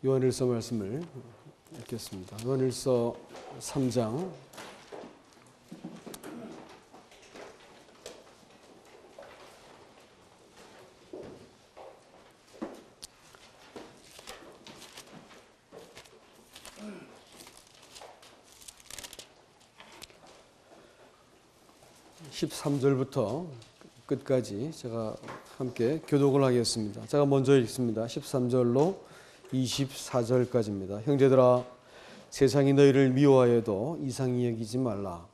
요한일서 말씀을 읽겠습니다. 요한일서 3장 13절부터 끝까지 제가 함께 교독을 하겠습니다. 제가 먼저 읽습니다. 13절로 24절까지입니다. 형제들아, 세상이 너희를 미워하여도 이상히 여기지 말라.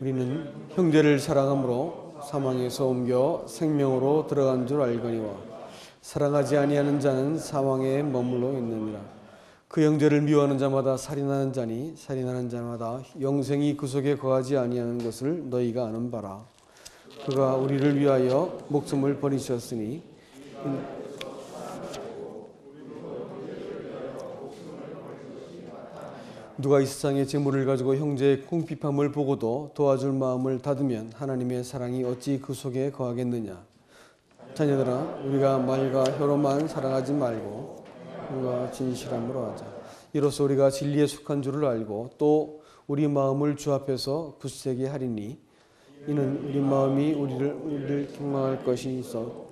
우리는 형제를 사랑함으로 사망에서 옮겨 생명으로 들어간 줄 알거니와 사랑하지 아니하는 자는 사망에 머물러 있느니라. 그 형제를 미워하는 자마다 살인하는 자니 살인하는 자마다 영생이 그 속에 거하지 아니하는 것을 너희가 아는 바라. 그가 우리를 위하여 목숨을 버리셨으니 누가 이 세상의 재물을 가지고 형제의 궁핍함을 보고도 도와줄 마음을 닫으면 하나님의 사랑이 어찌 그 속에 거하겠느냐. 자녀들아, 우리가 말과 혀로만 사랑하지 말고 우리가 진실함으로 하자. 이로써 우리가 진리에 속한 줄을 알고 또 우리 마음을 주 앞에서 굳세게 하리니 이는 우리 마음이 우리를 경망할 것이 있어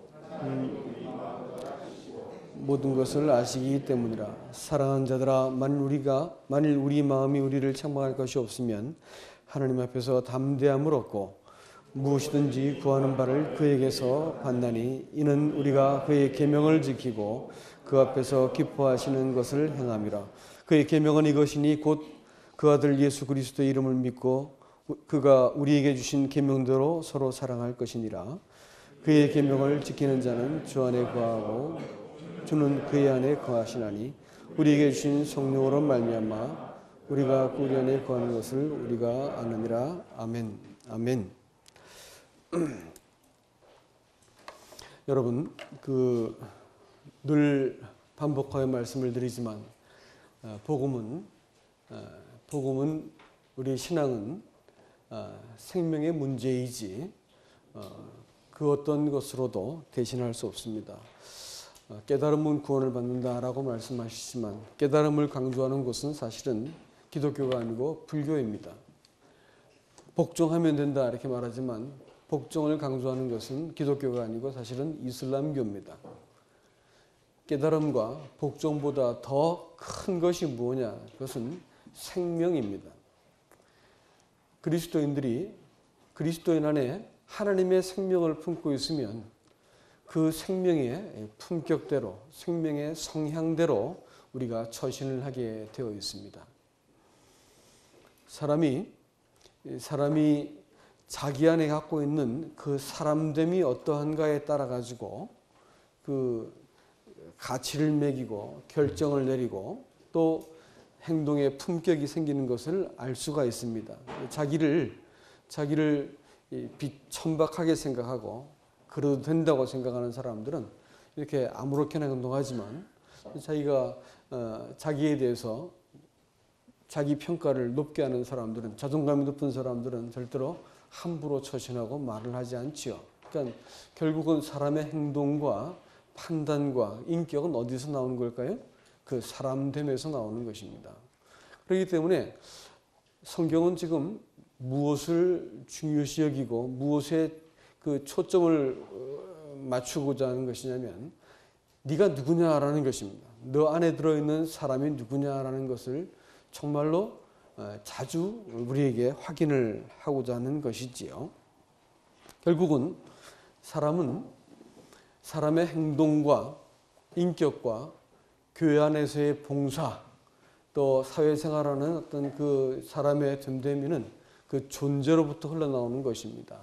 모든 것을 아시기 때문이라. 사랑하는 자들아, 만일 우리 마음이 우리를 책망할 것이 없으면 하나님 앞에서 담대함을 얻고 무엇이든지 구하는 바를 그에게서 받나니 이는 우리가 그의 계명을 지키고 그 앞에서 기뻐하시는 것을 행함이라. 그의 계명은 이것이니 곧 그 아들 예수 그리스도의 이름을 믿고 그가 우리에게 주신 계명대로 서로 사랑할 것이니라. 그의 계명을 지키는 자는 주 안에 거하고 주는 그의 안에 거하시나니 우리에게 주신 성령으로 말미암아 우리가 그 안에 거하는 것을 우리가 아느니라. 아멘. 아멘. 여러분, 늘 반복하여 말씀을 드리지만 복음은 우리 신앙은 생명의 문제이지 그 어떤 것으로도 대신할 수 없습니다. 깨달음은 구원을 받는다라고 말씀하시지만 깨달음을 강조하는 것은 사실은 기독교가 아니고 불교입니다. 복종하면 된다 이렇게 말하지만 복종을 강조하는 것은 기독교가 아니고 사실은 이슬람교입니다. 깨달음과 복종보다 더 큰 것이 뭐냐? 그것은 생명입니다. 그리스도인 안에 하나님의 생명을 품고 있으면 그 생명의 품격대로, 생명의 성향대로 우리가 처신을 하게 되어 있습니다. 사람이 자기 안에 갖고 있는 그 사람됨이 어떠한가에 따라 가지고 그 가치를 매기고 결정을 내리고 또 행동의 품격이 생기는 것을 알 수가 있습니다. 자기를 비천박하게 생각하고 그래도 된다고 생각하는 사람들은 이렇게 아무렇게나 행동하지만 자기가 자기에 대해서 자기 평가를 높게 하는 사람들은, 자존감이 높은 사람들은 절대로 함부로 처신하고 말을 하지 않지요. 그러니까 결국은 사람의 행동과 판단과 인격은 어디서 나오는 걸까요? 그 사람됨에서 나오는 것입니다. 그렇기 때문에 성경은 지금 무엇을 중요시 여기고 무엇에 그 초점을 맞추고자 하는 것이냐면 네가 누구냐라는 것입니다. 너 안에 들어있는 사람이 누구냐라는 것을 정말로 자주 우리에게 확인을 하고자 하는 것이지요. 결국은 사람의 행동과 인격과 교회 안에서의 봉사 또 사회생활하는 어떤 그 사람의 됨됨이는 그 존재로부터 흘러나오는 것입니다.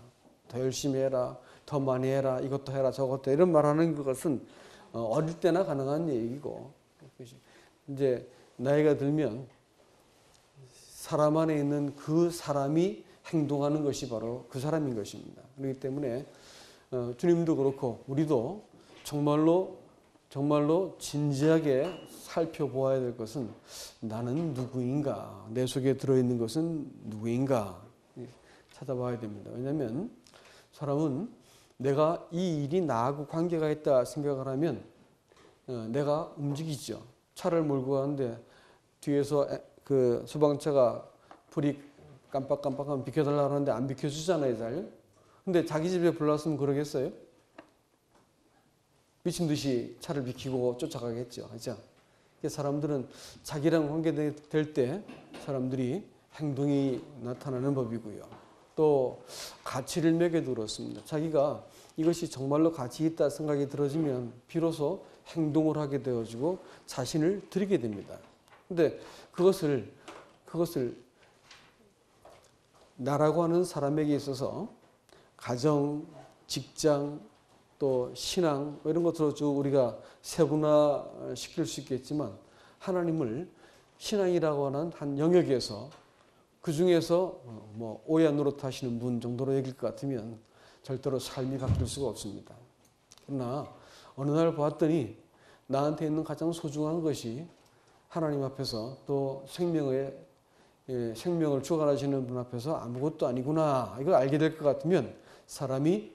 더 열심히 해라, 더 많이 해라, 이것도 해라, 저것도 이런 말하는 것은 어릴 때나 가능한 얘기고 이제 나이가 들면 사람 안에 있는 그 사람이 행동하는 것이 바로 그 사람인 것입니다. 그렇기 때문에 주님도 그렇고 우리도 정말로 진지하게 살펴보아야 될 것은 나는 누구인가, 내 속에 들어있는 것은 누구인가 찾아봐야 됩니다. 왜냐하면 사람은 내가 이 일이 나하고 관계가 있다 생각을 하면 내가 움직이죠. 차를 몰고 가는데 뒤에서 그 소방차가 불이 깜빡깜빡하면 비켜달라고 하는데 안 비켜주잖아요, 잘. 근데 자기 집에 불났으면 그러겠어요? 미친 듯이 차를 비키고 쫓아가겠죠. 그죠? 사람들은 자기랑 관계될 때 사람들이 행동이 나타나는 법이고요. 또 가치를 매겨도 그렇습니다. 자기가 이것이 정말로 가치 있다 생각이 들어지면 비로소 행동을 하게 되어지고 자신을 드리게 됩니다. 근데 그것을 나라고 하는 사람에게 있어서 가정, 직장, 또 신앙 이런 것들로 쭉 우리가 세분화시킬 수 있겠지만 하나님을 신앙이라고 하는 한 영역에서 그 중에서 뭐 오야 노릇하시는 분 정도로 여길 것 같으면 절대로 삶이 바뀔 수가 없습니다. 그러나 어느 날 보았더니 나한테 있는 가장 소중한 것이 하나님 앞에서 또 생명을 주관하시는 분 앞에서 아무것도 아니구나 이걸 알게 될 것 같으면 사람이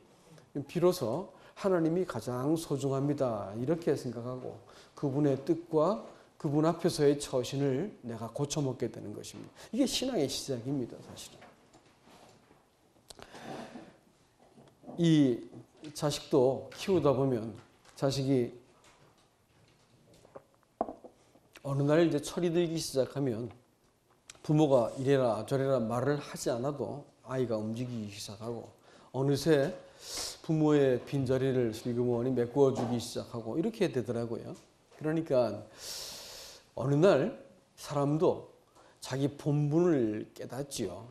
비로소 하나님이 가장 소중합니다 이렇게 생각하고 그분의 뜻과 그분 앞에서의 처신을 내가 고쳐먹게 되는 것입니다. 이게 신앙의 시작입니다. 사실은. 이 자식도 키우다 보면 자식이 어느 날 이제 철이 들기 시작하면 부모가 이래라 저래라 말을 하지 않아도 아이가 움직이기 시작하고 어느새 부모의 빈자리를 슬그머니 메꾸어주기 시작하고 이렇게 되더라고요. 그러니까 어느 날 사람도 자기 본분을 깨닫지요.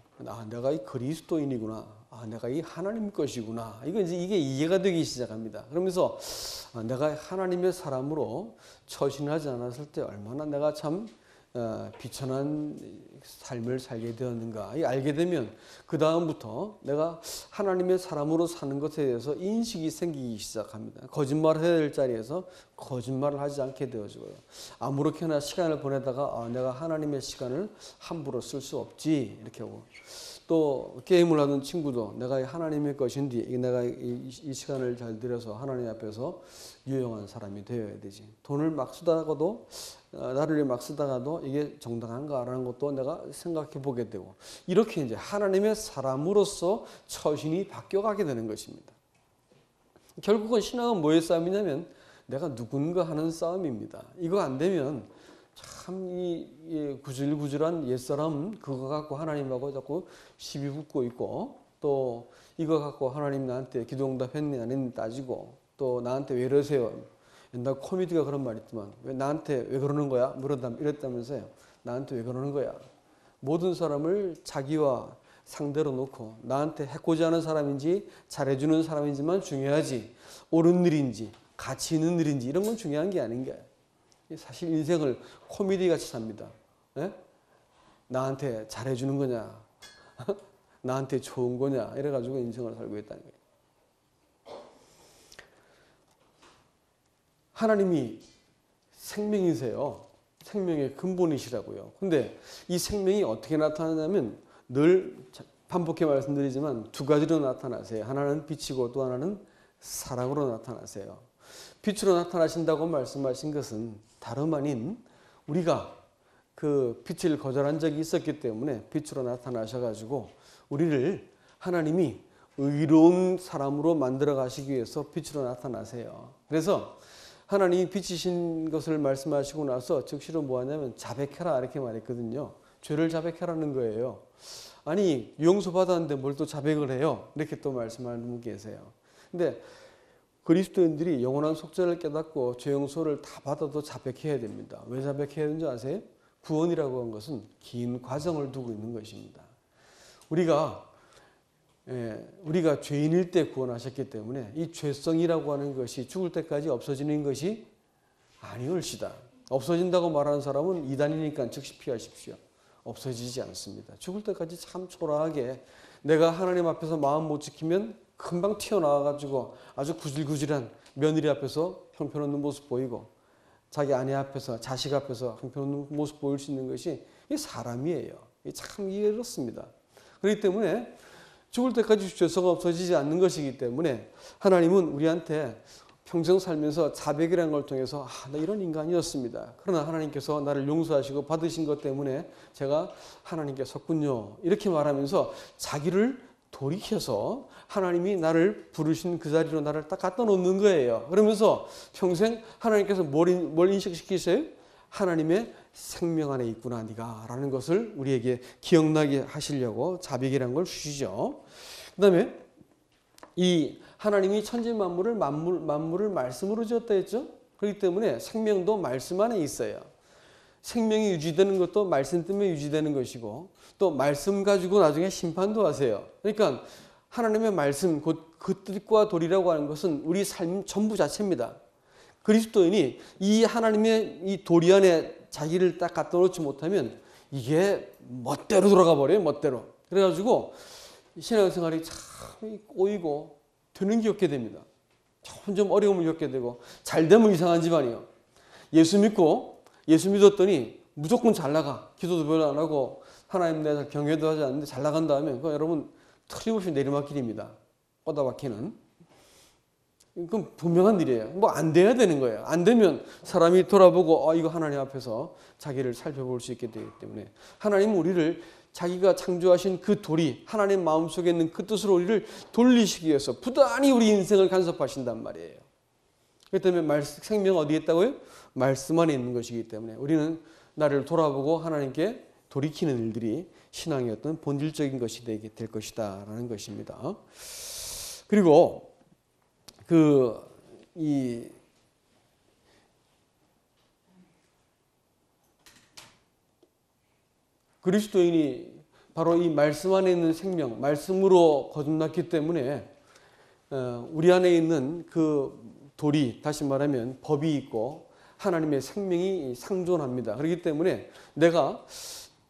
내가 이 그리스도인이구나. 내가 이 하나님 것이구나. 이게 이해가 되기 시작합니다. 그러면서 내가 하나님의 사람으로 처신하지 않았을 때 얼마나 내가 참 비천한 삶을 살게 되었는가. 알게 되면 그 다음부터 내가 하나님의 사람으로 사는 것에 대해서 인식이 생기기 시작합니다. 거짓말을 해야 될 자리에서 거짓말을 하지 않게 되어지고요. 아무렇게나 시간을 보내다가 내가 하나님의 시간을 함부로 쓸 수 없지 이렇게 하고 또 게임을 하는 친구도 내가 하나님의 것인지 내가 이 시간을 잘 들여서 하나님 앞에서 유용한 사람이 되어야 되지. 돈을 막 쓰다가도 나를 막 쓰다가도 이게 정당한가라는 것도 내가 생각해 보게 되고 이렇게 이제 하나님의 사람으로서 처신이 바뀌어가게 되는 것입니다. 결국은 신앙은 뭐의 싸움이냐면 내가 누군가 하는 싸움입니다. 이거 안 되면 참 이 구질구질한 옛사람 그거 갖고 하나님하고 자꾸 시비 붙고 있고 또 이거 갖고 하나님 나한테 기도응답했니 안 했니 따지고 또 나한테 왜 이러세요. 옛날 코미디가 그런 말 있지만 왜 나한테 왜 그러는 거야? 이랬다면서요. 나한테 왜 그러는 거야? 모든 사람을 자기와 상대로 놓고 나한테 해코지 하는 사람인지 잘해주는 사람인지만 중요하지 옳은 일인지 가치 있는 일인지 이런 건 중요한 게 아닌 거예요. 사실 인생을 코미디같이 삽니다. 네? 나한테 잘해주는 거냐 나한테 좋은 거냐 이래가지고 인생을 살고 있다는 거예요. 하나님이 생명이세요. 생명의 근본이시라고요. 근데 이 생명이 어떻게 나타나냐면 늘 반복해 말씀드리지만 두 가지로 나타나세요. 하나는 빛이고 또 하나는 사랑으로 나타나세요. 빛으로 나타나신다고 말씀하신 것은 다름 아닌 우리가 그 빛을 거절한 적이 있었기 때문에 빛으로 나타나셔가지고 우리를 하나님이 의로운 사람으로 만들어 가시기 위해서 빛으로 나타나세요. 그래서 하나님이 빛이신 것을 말씀하시고 나서 즉시로 뭐 하냐면 자백해라 이렇게 말했거든요. 죄를 자백해라는 거예요. 아니 용서 받았는데 뭘 또 자백을 해요. 이렇게 또 말씀하는 분 계세요. 근데 그리스도인들이 영원한 속죄를 깨닫고 죄 용서를 다 받아도 자백해야 됩니다. 왜 자백해야 되는지 아세요? 구원이라고 하는 것은 긴 과정을 두고 있는 것입니다. 우리가 죄인일 때 구원하셨기 때문에 이 죄성이라고 하는 것이 죽을 때까지 없어지는 것이 아니올시다. 없어진다고 말하는 사람은 이단이니까 즉시 피하십시오. 없어지지 않습니다. 죽을 때까지 참 초라하게 내가 하나님 앞에서 마음 못 지키면 금방 튀어나와가지고 아주 구질구질한 며느리 앞에서 형편없는 모습 보이고 자기 아내 앞에서 자식 앞에서 형편없는 모습 보일 수 있는 것이 이 사람이에요. 참 이해롭습니다. 그렇기 때문에 죽을 때까지 죄가 없어지지 않는 것이기 때문에 하나님은 우리한테 평생 살면서 자백이라는 걸 통해서 나 이런 인간이었습니다. 그러나 하나님께서 나를 용서하시고 받으신 것 때문에 제가 하나님께 섰군요. 이렇게 말하면서 자기를 돌이켜서 하나님이 나를 부르신 그 자리로 나를 딱 갖다 놓는 거예요. 그러면서 평생 하나님께서 뭘 인식시키세요? 하나님의 생명 안에 있구나 네가 라는 것을 우리에게 기억나게 하시려고 자백이라는 걸 주시죠. 그 다음에 이 하나님이 천지 만물을 말씀으로 지었다 했죠. 그렇기 때문에 생명도 말씀 안에 있어요. 생명이 유지되는 것도 말씀 때문에 유지되는 것이고 또 말씀 가지고 나중에 심판도 하세요. 그러니까 하나님의 말씀 곧 그 뜻과 도리라고 하는 것은 우리 삶 전부 자체입니다. 그리스도인이 이 하나님의 이 도리 안에 자기를 딱 갖다 놓지 못하면 이게 멋대로 돌아가 버려요. 멋대로. 그래가지고 신앙생활이 참 꼬이고 되는 게 없게 됩니다. 점점 어려움을 겪게 되고 잘 되면 이상한 집안이에요. 예수 믿었더니 무조건 잘 나가. 기도도 별로 안 하고 하나님 내가 경외도 하지 않는데 잘 나간다 하면 그건 여러분 틀림없이 내리막길입니다. 꼬다박히는. 그건 분명한 일이에요. 뭐 안 돼야 되는 거예요. 안 되면 사람이 돌아보고 이거 하나님 앞에서 자기를 살펴볼 수 있게 되기 때문에 하나님은 우리를 자기가 창조하신 그 도리, 하나님 마음속에 있는 그 뜻으로 우리를 돌리시기 위해서 부단히 우리 인생을 간섭하신단 말이에요. 그렇기 때문에 생명 어디에 있다고요? 말씀 안에 있는 것이기 때문에 우리는 나를 돌아보고 하나님께 돌이키는 일들이 신앙의 어떤 본질적인 것이 되게 될 것이다 라는 것입니다. 그리고 그리스도인이 바로 이 말씀 안에 있는 생명, 말씀으로 거듭났기 때문에 우리 안에 있는 그 도리, 다시 말하면 법이 있고 하나님의 생명이 상존합니다. 그렇기 때문에 내가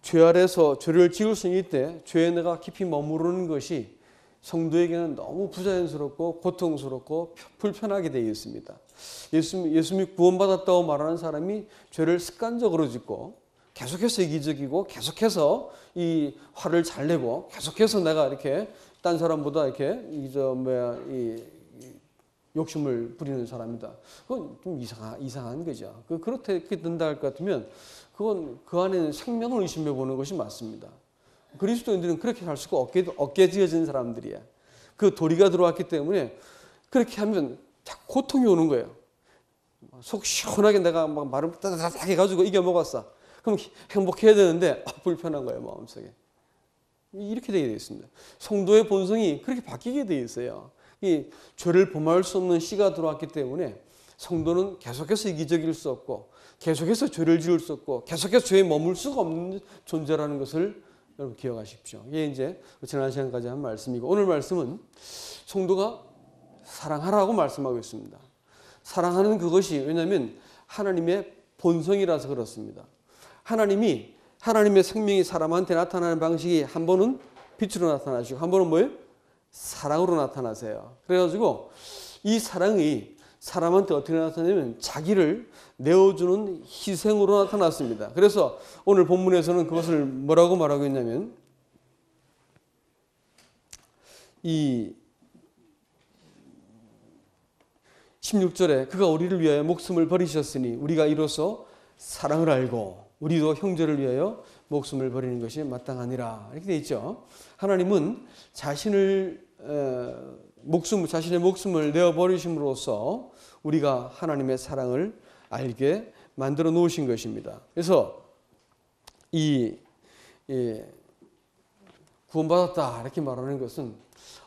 죄 아래서 죄를 지을 수 있을 때 죄에 내가 깊이 머무르는 것이 성도에게는 너무 부자연스럽고 고통스럽고 불편하게 되어 있습니다. 예수 믿고 구원받았다고 말하는 사람이 죄를 습관적으로 짓고 계속해서 이기적이고 계속해서 이 화를 잘 내고 계속해서 내가 이렇게 딴 사람보다 이렇게 욕심을 부리는 사람이다. 그건 좀 이상한 거죠. 그렇게 된다 할 것 같으면 그건 그 안에는 생명을 의심해 보는 것이 맞습니다. 그리스도인들은 그렇게 살 수가 없게 지어진 사람들이야. 그 도리가 들어왔기 때문에 그렇게 하면 고통이 오는 거예요. 속 시원하게 내가 막 말을 따다닥 해가지고 이겨먹었어. 그럼 행복해야 되는데 불편한 거예요, 마음속에. 이렇게 되게 되어 있습니다. 성도의 본성이 그렇게 바뀌게 되어 있어요. 이 죄를 범할 수 없는 씨가 들어왔기 때문에 성도는 계속해서 이기적일 수 없고 계속해서 죄를 지을 수 없고 계속해서 죄에 머물 수가 없는 존재라는 것을 여러분 기억하십시오. 이게 이제 지난 시간까지 한 말씀이고 오늘 말씀은 성도가 사랑하라고 말씀하고 있습니다. 사랑하는 그것이 왜냐하면 하나님의 본성이라서 그렇습니다. 하나님의 생명이 사람한테 나타나는 방식이 한 번은 빛으로 나타나시고 한 번은 뭐예요? 사랑으로 나타나세요. 그래가지고 이 사랑이 사람한테 어떻게 나타나냐면 자기를 내어주는 희생으로 나타났습니다. 그래서 오늘 본문에서는 그것을 뭐라고 말하고 있냐면 이 16절에 그가 우리를 위하여 목숨을 버리셨으니 우리가 이로써 사랑을 알고 우리도 형제를 위하여 목숨을 버리는 것이 마땅하니라 이렇게 되어 있죠. 하나님은 자신의 목숨을 내어버리심으로써 우리가 하나님의 사랑을 알게 만들어 놓으신 것입니다. 그래서 구원받았다 이렇게 말하는 것은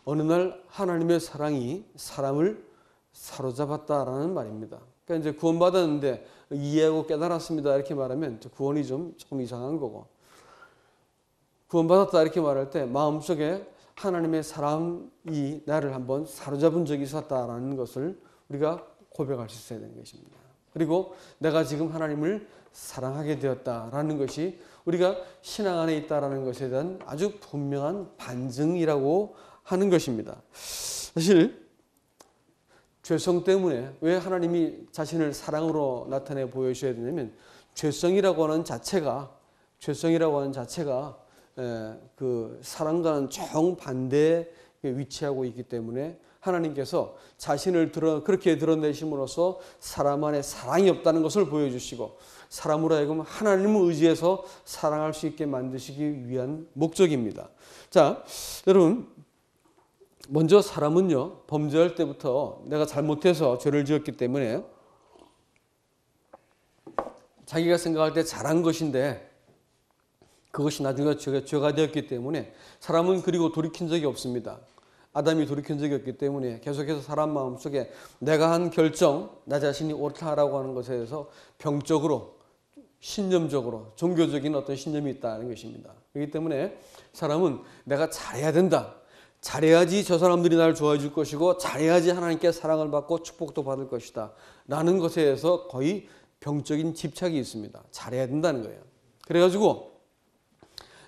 어느 날 하나님의 사랑이 사람을 사로잡았다라는 말입니다. 그러니까 이제 구원받았는데 이해하고 깨달았습니다 이렇게 말하면 구원이 조금 이상한 거고, 구원받았다 이렇게 말할 때 마음속에 하나님의 사랑이 나를 한번 사로잡은 적이 있었다라는 것을 우리가 고백할 수 있어야 되는 것입니다. 그리고 내가 지금 하나님을 사랑하게 되었다라는 것이 우리가 신앙 안에 있다라는 것에 대한 아주 분명한 반증이라고 하는 것입니다. 사실 죄성 때문에 왜 하나님이 자신을 사랑으로 나타내 보여주셔야 되냐면 죄성이라고 하는 자체가 그 사랑과는 정반대에 위치하고 있기 때문에 하나님께서 자신을 그렇게 드러내심으로써 사람 안에 사랑이 없다는 것을 보여주시고 사람으로 하여금 하나님을 의지해서 사랑할 수 있게 만드시기 위한 목적입니다. 자, 여러분, 먼저 사람은요, 범죄할 때부터 내가 잘못해서 죄를 지었기 때문에 자기가 생각할 때 잘한 것인데 그것이 나중에 죄가 되었기 때문에 사람은 그리고 돌이킨 적이 없습니다. 아담이 돌이킨 적이 없기 때문에 계속해서 사람 마음속에 내가 한 결정, 나 자신이 옳다라고 하는 것에 대해서 병적으로, 신념적으로, 종교적인 어떤 신념이 있다는 것입니다. 그렇기 때문에 사람은 내가 잘해야 된다. 잘해야지 저 사람들이 나를 좋아해 줄 것이고 잘해야지 하나님께 사랑을 받고 축복도 받을 것이다 라는 것에 대해서 거의 병적인 집착이 있습니다. 잘해야 된다는 거예요. 그래가지고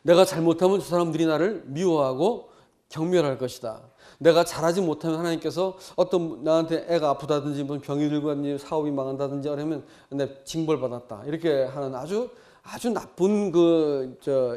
내가 잘못하면 저 사람들이 나를 미워하고 경멸할 것이다. 내가 잘하지 못하면 하나님께서 어떤 나한테 애가 아프다든지 무슨 병이 들고 사업이 망한다든지 그러면 내가 징벌받았다. 이렇게 하는 아주 나쁜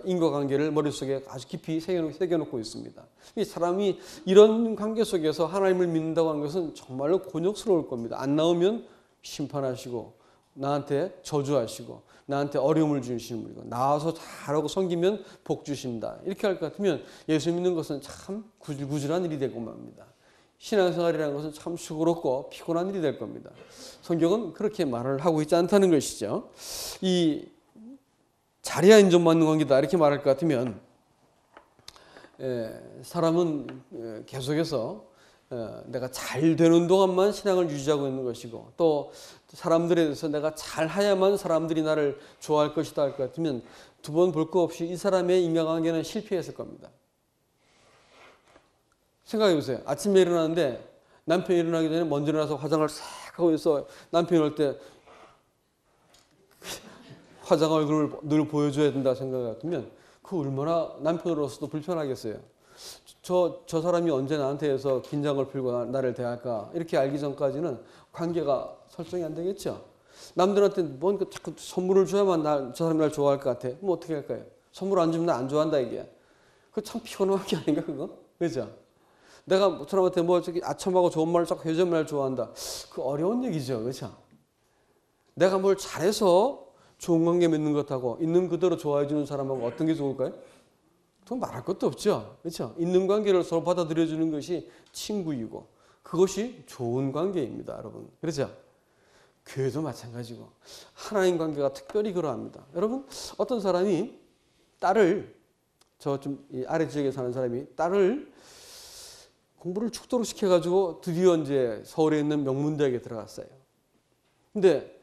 인과관계를 머릿속에 아주 깊이 새겨놓고 있습니다. 이 사람이 이런 관계 속에서 하나님을 믿는다고 하는 것은 정말로 곤욕스러울 겁니다. 안 나오면 심판하시고 나한테 저주하시고 나한테 어려움을 주시는 분이고 나와서 잘하고 섬기면 복 주신다. 이렇게 할 것 같으면 예수 믿는 것은 참 구질구질한 일이 되고 맙니다. 신앙생활이라는 것은 참 수고롭고 피곤한 일이 될 겁니다. 성경은 그렇게 말을 하고 있지 않다는 것이죠. 이 잘해야 인정받는 관계다 이렇게 말할 것 같으면 사람은 계속해서 내가 잘 되는 동안만 신앙을 유지하고 있는 것이고 또 사람들에 대해서 내가 잘해야만 사람들이 나를 좋아할 것이다 할 것 같으면 두 번 볼 거 없이 이 사람의 인간관계는 실패했을 겁니다. 생각해 보세요. 아침에 일어나는데 남편이 일어나기 전에 먼저 일어나서 화장을 싹 하고 있어. 남편이 올 때 화장 얼굴을 늘 보여줘야 된다 생각 같으면 그 얼마나 남편으로서도 불편하겠어요. 저 사람이 언제 나한테 해서 긴장을 풀고 나를 대할까 이렇게 알기 전까지는 관계가 설정이 안 되겠죠. 남들한테 뭔가 자꾸 선물을 줘야만 저 사람이 날 좋아할 것 같아. 뭐 어떻게 할까요? 선물 안 주면 나 안 좋아한다 이게. 그거 참 피곤한 게 아닌가 그거? 그죠? 내가 사람한테 뭐 저기 아첨하고 좋은 말을 자꾸 해주면 날 좋아한다. 그 어려운 얘기죠. 그렇죠? 내가 뭘 잘해서 좋은 관계 맺는 것하고 있는 그대로 좋아해 주는 사람하고 어떤 게 좋을까요? 더 말할 것도 없죠. 그렇죠? 있는 관계를 서로 받아들여 주는 것이 친구이고 그것이 좋은 관계입니다, 여러분. 그렇죠? 교회도 마찬가지고 하나님 관계가 특별히 그러합니다. 여러분, 어떤 사람이 딸을 저 좀 아래 지역에 사는 사람이 딸을 공부를 죽도록 시켜가지고 드디어 이제 서울에 있는 명문대학에 들어갔어요. 근데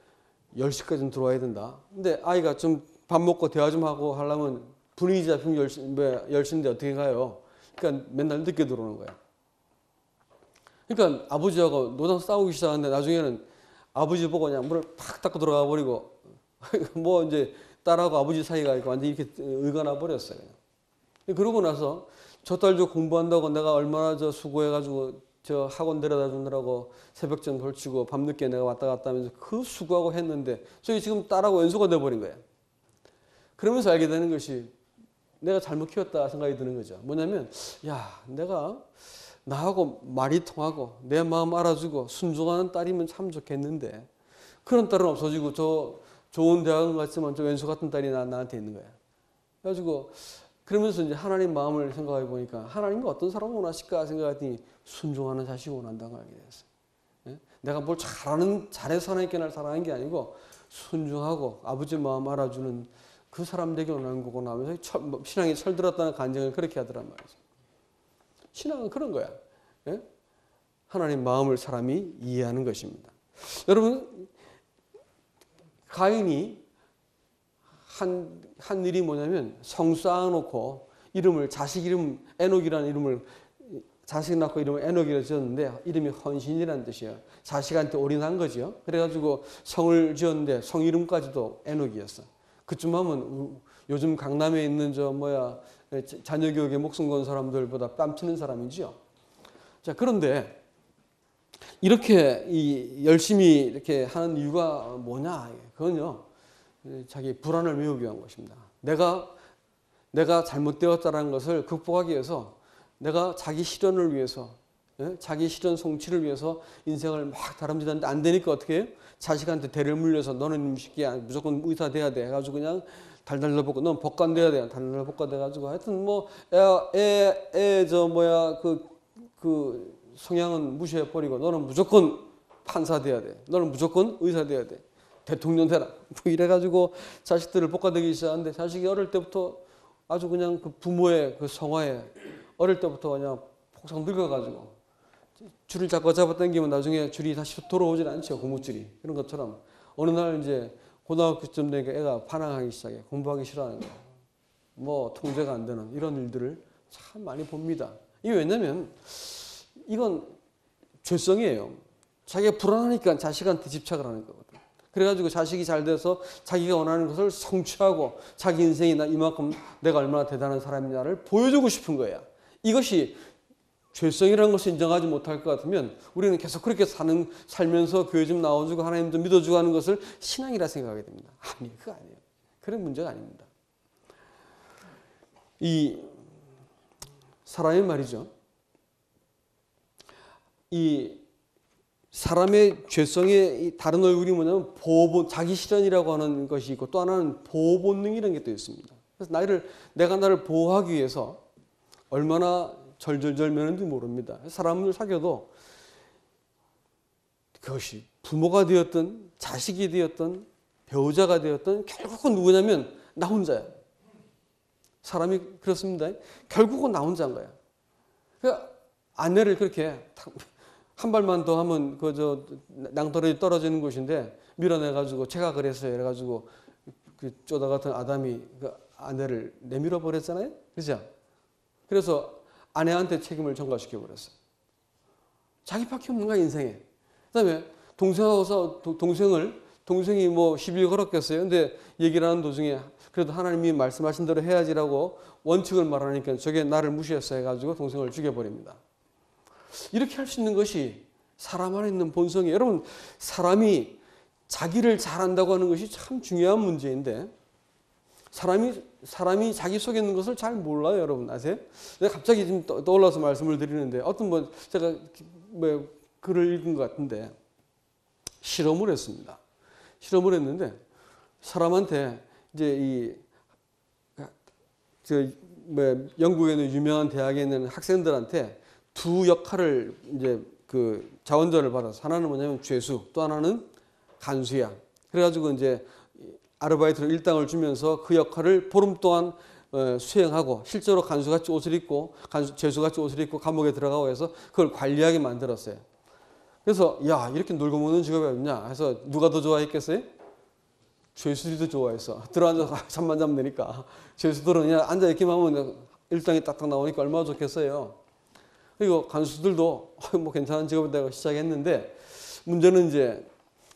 10시까지는 들어와야 된다. 근데 아이가 좀 밥 먹고 대화 좀 하고 하려면 분위기 잡히면 10시인데 어떻게 가요? 그러니까 맨날 늦게 들어오는 거야. 그러니까 아버지하고 노장 싸우기 시작하는데 나중에는 아버지 보고 그냥 문을 팍 닫고 들어가 버리고 뭐 이제 딸하고 아버지 사이가 완전히 이렇게 의가 버렸어요. 그러고 나서 저 딸도 공부한다고 내가 얼마나 수고해가지고 저 학원 데려다 주느라고 새벽전 걸치고 밤늦게 내가 왔다 갔다 하면서 그 수고하고 했는데 저기 지금 딸하고 연소가 돼버린 거야. 그러면서 알게 되는 것이 내가 잘못 키웠다 생각이 드는 거죠. 뭐냐면 야 내가 나하고 말이 통하고 내 마음 알아주고 순종하는 딸이면 참 좋겠는데 그런 딸은 없어지고 저 좋은 대학은 갔지만 저 왼수 같은 딸이 나한테 있는 거야. 그래가지고 그러면서 이제 하나님 마음을 생각해 보니까 하나님과 어떤 사람을 원하실까 생각했더니 순종하는 자식을 원한다고 알게 됐어요. 예? 내가 뭘 잘해서 하나님께 날 사랑하는 게 아니고 순종하고 아버지 마음 알아주는 그 사람 되기 원하는 거구나 하면서 신앙이 철들었다는 간증을 그렇게 하더란 말이죠. 신앙은 그런 거야. 예? 하나님 마음을 사람이 이해하는 것입니다. 여러분, 가인이 한 일이 뭐냐면 성 쌓아놓고 이름을 자식 이름 에녹이라는 이름을 자식 낳고 이름을 에녹이라 지었는데 이름이 헌신이라는 뜻이에요. 자식한테 올인한 거죠. 그래가지고 성을 지었는데 성 이름까지도 에녹이었어. 그쯤 하면 요즘 강남에 있는 자녀 교육에 목숨 건 사람들보다 뺨치는 사람이죠. 자, 그런데 이렇게 열심히 이렇게 하는 이유가 뭐냐? 그건요, 자기 불안을 메우기 위한 것입니다. 내가 잘못되었다는 것을 극복하기 위해서 내가 자기 실현을 위해서 예? 자기 실현 성취를 위해서 인생을 막 다름질하는데 안 되니까 어떻게 해요? 자식한테 대를 물려서 너는 새끼야 무조건 의사 돼야 돼 해가지고 그냥 달달달 볶아 넌 법관 돼야 돼 달달달 볶아 돼가지고 하여튼 뭐 저 뭐야 그 성향은 무시해 버리고 너는 무조건 판사 돼야 돼 너는 무조건 의사 돼야 돼 대통령 되라 뭐 이래가지고 자식들을 볶아대기 시작하는데 자식이 어릴 때부터 아주 그냥 그 부모의 그 성화에 어릴 때부터 그냥 폭삭 늙어가지고 줄을 잡고 잡아당기면 나중에 줄이 다시 돌아오질 않죠. 고무줄이. 그런 것처럼 어느 날 이제 고등학교쯤 되니까 애가 반항하기 시작해. 공부하기 싫어하는 거야. 뭐 통제가 안 되는 이런 일들을 참 많이 봅니다. 이게 왜냐면 이건 죄성이에요. 자기가 불안하니까 자식한테 집착을 하는 거거든. 그래가지고 자식이 잘 돼서 자기가 원하는 것을 성취하고 자기 인생이 이만큼 내가 얼마나 대단한 사람이냐를 보여주고 싶은 거야. 이것이 죄성이라는 것을 인정하지 못할 것 같으면 우리는 계속 그렇게 살면서 교회 좀 나와주고 하나님 좀 믿어주고 하는 것을 신앙이라 생각하게 됩니다. 아니, 그거 아니에요. 그런 문제가 아닙니다. 이 사람의 말이죠. 이 사람의 죄성의 다른 얼굴이 뭐냐면 자기 실현이라고 하는 것이 있고 또 하나는 보호 본능이라는 게 또 있습니다. 그래서 내가 나를 보호하기 위해서 얼마나 절절절 매는지 모릅니다. 사람을 사귀어도 그것이 부모가 되었든 자식이 되었든 배우자가 되었든 결국은 누구냐면 나 혼자야. 사람이 그렇습니다. 결국은 나 혼자인 거야. 그러니까 아내를 그렇게 한 발만 더 하면 낭떠러지 떨어지는 곳인데 밀어내가지고 제가 그랬어요. 이래가지고 그 쪼다 같은 아담이 그 아내를 내밀어 버렸잖아요. 그죠? 그래서 아내한테 책임을 전가시켜 버렸어요. 자기밖에 없는 거야 인생에. 그다음에 동생이 뭐 시비 걸었겠어요. 근데 얘기를 하는 도중에 그래도 하나님이 말씀하신 대로 해야지라고 원칙을 말하니까 저게 나를 무시했어 해가지고 동생을 죽여버립니다. 이렇게 할 수 있는 것이 사람 안에 있는 본성이에요. 여러분 사람이 자기를 잘한다고 하는 것이 참 중요한 문제인데 사람이 자기 속에 있는 것을 잘 몰라요. 여러분 아세요? 내가 갑자기 지금 떠올라서 말씀을 드리는데 어떤 제가 글을 읽은 것 같은데 실험을 했습니다. 실험을 했는데 사람한테 이제 영국에 있는 유명한 대학에 있는 학생들한테 두 역할을 이제 그 자원전을 받아서 하나는 뭐냐면 죄수 또 하나는 간수야. 그래가지고 이제 아르바이트로 일당을 주면서 그 역할을 보름 동안 수행하고 실제로 간수같이 옷을 입고 죄수같이 옷을 입고 감옥에 들어가고 해서 그걸 관리하게 만들었어요. 그래서 야 이렇게 놀고 먹는 직업이 없냐 해서 누가 더 좋아했겠어요? 죄수들이 더 좋아했어. 들어앉아서 잠만 자면 되니까. 죄수들은 그냥 앉아 있기만 하면 일당이 딱딱 나오니까 얼마나 좋겠어요. 그리고 간수들도 뭐 괜찮은 직업이라고 시작했는데 문제는 이제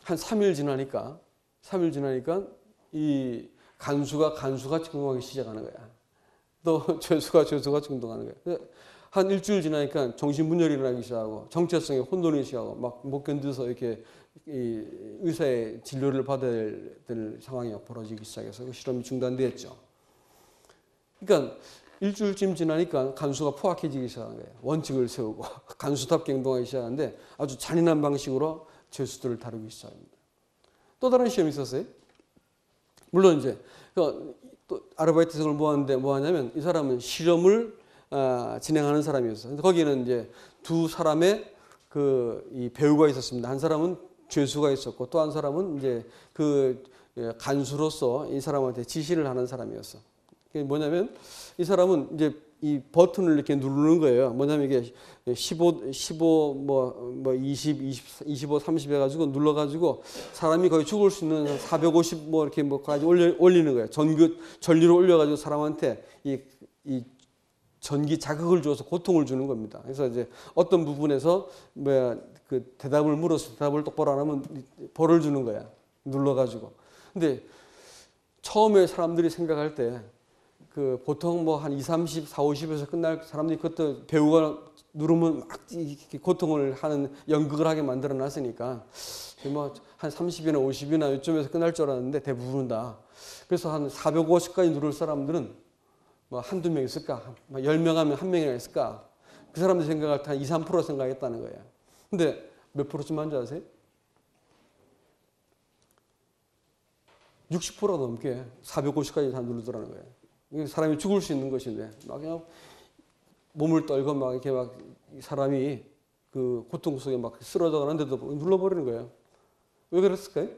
한 3일 지나니까 이 간수가 간수같이 행동하기 시작하는 거야. 또 죄수가 죄수같이 행동하는 거야. 한 일주일 지나니까 정신분열이 일어나기 시작하고 정체성에 혼돈이 시작하고 막 못 견뎌서 이렇게 이 의사의 진료를 받아야 될 상황이 벌어지기 시작해서 그 실험이 중단되었죠. 그러니까 일주일쯤 지나니까 간수가 포악해지기 시작한 거예요. 원칙을 세우고 간수답게 행동하기 시작하는데 아주 잔인한 방식으로 죄수들을 다루기 시작합니다. 또 다른 시험이 있었어요. 물론 이제 또 아르바이트생을 모았는데 뭐 하냐면 이 사람은 실험을 진행하는 사람이었어요. 거기는 이제 두 사람의 이 배우가 있었습니다. 한 사람은 죄수가 있었고 또 한 사람은 이제 그 간수로서 이 사람한테 지시를 하는 사람이었어. 그게 뭐냐면 이 사람은 이제 이 버튼을 이렇게 누르는 거예요. 뭐냐면 이게 15, 25, 30 해가지고 눌러가지고 사람이 거의 죽을 수 있는 450 뭐 이렇게 뭐까지 올리는 거예요. 전류를 올려가지고 사람한테 이 전기 자극을 줘서 고통을 주는 겁니다. 그래서 이제 어떤 부분에서 그 대답을 물어서 대답을 똑바로 안 하면 벌을 주는 거야. 눌러가지고. 근데 처음에 사람들이 생각할 때 그 보통 뭐 한 30, 50에서 끝날 사람들이 그것도 배우가 누르면 막 고통을 하는 연극을 하게 만들어 놨으니까 뭐 한 30이나 50이나 요쯤에서 끝날 줄 알았는데 대부분은 다. 그래서 한 450까지 누를 사람들은 뭐 한두 명 있을까? 10명 하면 한 명이나 있을까? 그 사람들이 생각할 때 한 2, 3% 생각했다는 거예요. 근데 몇 프로쯤 한지 아세요? 60%가 넘게 450까지 다 누르더라는 거예요. 사람이 죽을 수 있는 것인데 막 그냥 몸을 떨고 막 이렇게 막 사람이 그 고통 속에 막 쓰러져 가는데도 눌러버리는 거예요. 왜 그랬을까요?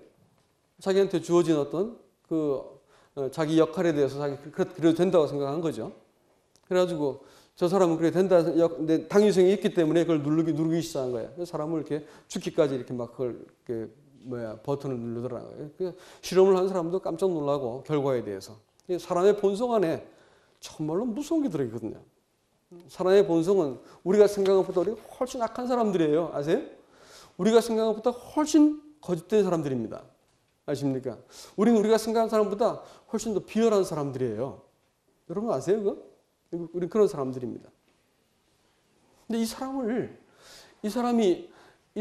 자기한테 주어진 어떤 그 자기 역할에 대해서 자기 그래도 된다고 생각한 거죠. 그래가지고 저 사람은 그래 된다, 근데 당위성이 있기 때문에 그걸 누르기 시작한 거예요. 사람을 이렇게 죽기까지 이렇게 막 그걸 이렇게 버튼을 누르더라고요. 실험을 한 사람도 깜짝 놀라고 결과에 대해서. 사람의 본성 안에 정말로 무서운 게 들어있거든요. 사람의 본성은 우리가 생각한 것보다 우리가 훨씬 악한 사람들이에요. 아세요? 우리가 생각한 것보다 훨씬 거짓된 사람들입니다. 아십니까? 우리가 생각한 사람보다 훨씬 더 비열한 사람들이에요. 여러분 아세요? 그거? 우리 그런 사람들입니다. 근데 이